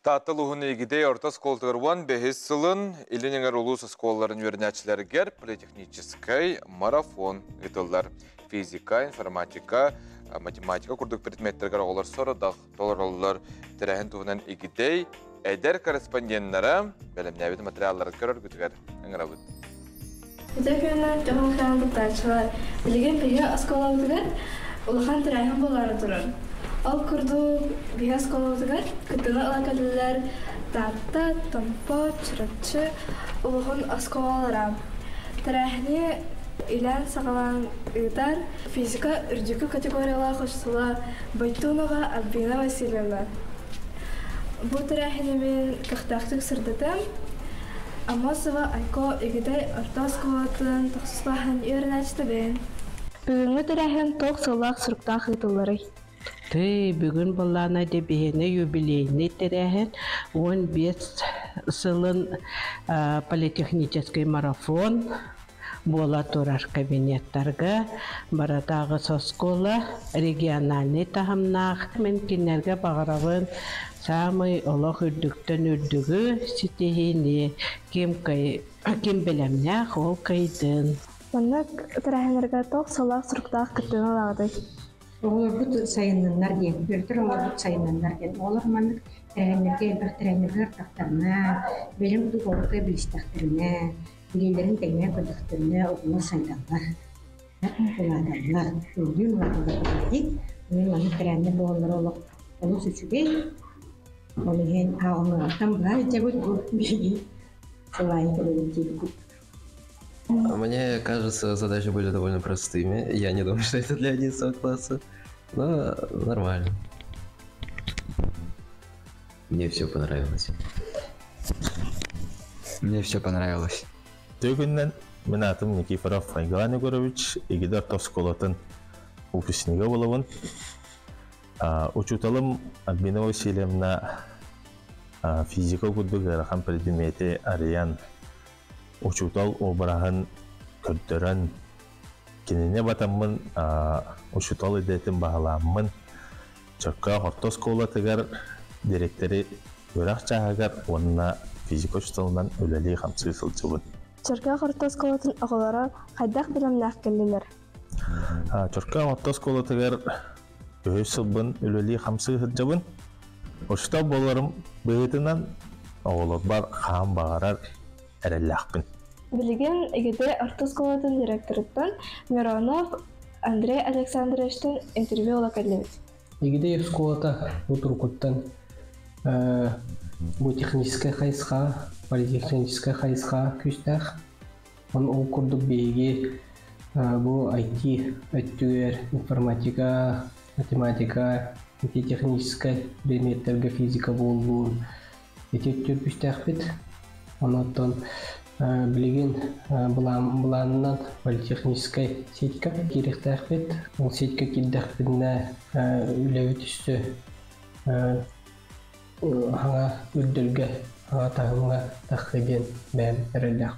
Татылуғын егідей орта сколтығырван бәхес сылын Ильинеңер улус сколларын вернячілергер политехнический марафон ғытылдар. Физика, информатика, математика күрдік предметтергер олар сорыдақ толырылылар тірәхін туғынан егідей әдер корреспонденттері бәлімнәбеді материалларын көрір күтігер. Әңірабыд. Үтәкеннен жоғын қиянлықтаршылар білген бейі асколауытығар ұлыған тірәхін болары тұрыр. Ал күрді бейі асколауытығар күттіні ұлакалылар татта, тампа, чырытчы ұлығын асколалара. Тірәхіне илән сағалан ұйдар физика үрдікі категориялар қошсыла Байтунова Альбина Васильевна. Бұл тірәхіне мен қықтақтық сұрдытым. Амасова Айко егідей орта асколатын тақсыслахан ерін әчті бен. Бүгінгі тірәхін тоқ сылақ сұрықтақ ұйтылары. Бүгін болана дебейіне юбилейні тірәхін 15 сылын политехнический марафон бола тұрар кабинеттарға баратағы соскола региональный тағымнақ мен кенерге бағарағын самый олық үрдіктен үрдігі сетехіне кем білімнәқ ол қайдын. Мұны тірәхінерге тоқ сылақ сұрықтақ күттіні лағды. Олар бұд сайынынлар ден, бірдір олар бұд сайынынлар ден. Олар маңыз тірәхінерге бір тірәхінерлер тақтарына, білім бұд олыққа білістақтарына, білелерін тәйме көдіқтіріне оғылы сайдалар. Құладарлар, үрден олар дейік. Мен маңыз тірәхінер болылар олық сүчіге. Олығын ағымырақтан бұлар жабыд бұл білге. Солай көлігін дейік. Мне кажется, задачи были довольно простыми. Я не думаю, что это для 11 класса, но нормально. Мне все понравилось. Мне все понравилось. Төгіннен мен атым Никифоров Айган Егорович, егедар тосколатын выпускнига болуын. Учуталым Альбина Васильевна физика күрдік әріған предметі ариян. Учутал обырағын көрдірін. Кенене батамын учутал едетін бағаламын. Чөкка орта сколатығар директори өрақ жағығар онына физика учуталынан өлелі қамсы сылчыбын. Чөркә орта сколатын ағылары қайдақ білімнәқ келділер? Чөркә орта сколатығар өй сылбын өлелі қамсы сылчыбын. Учутал боларым бұғытынан оғылар бар қам бағарар әрелләқпін. Білген егеде орта сколатын директорыттан Миронов Андрей Александровичтен интервью ола кәділеміз. Егеде сколата отырқыттан бұл техническая қайысқа, политехническая қайысқа күстәқ. Он ол күрдік бейге бұл IT, өттігер, информатика, математика, техническая предметтерге физика болуын. Ететтер күстәқ бет. Онаттан білеген бұланынан политехническай сетка керектәқ бет. Ол сетка келдәқ бетіне үләуі түсті аңа үрділге, аңа тағымға таққыбен бәм әрілдәқ.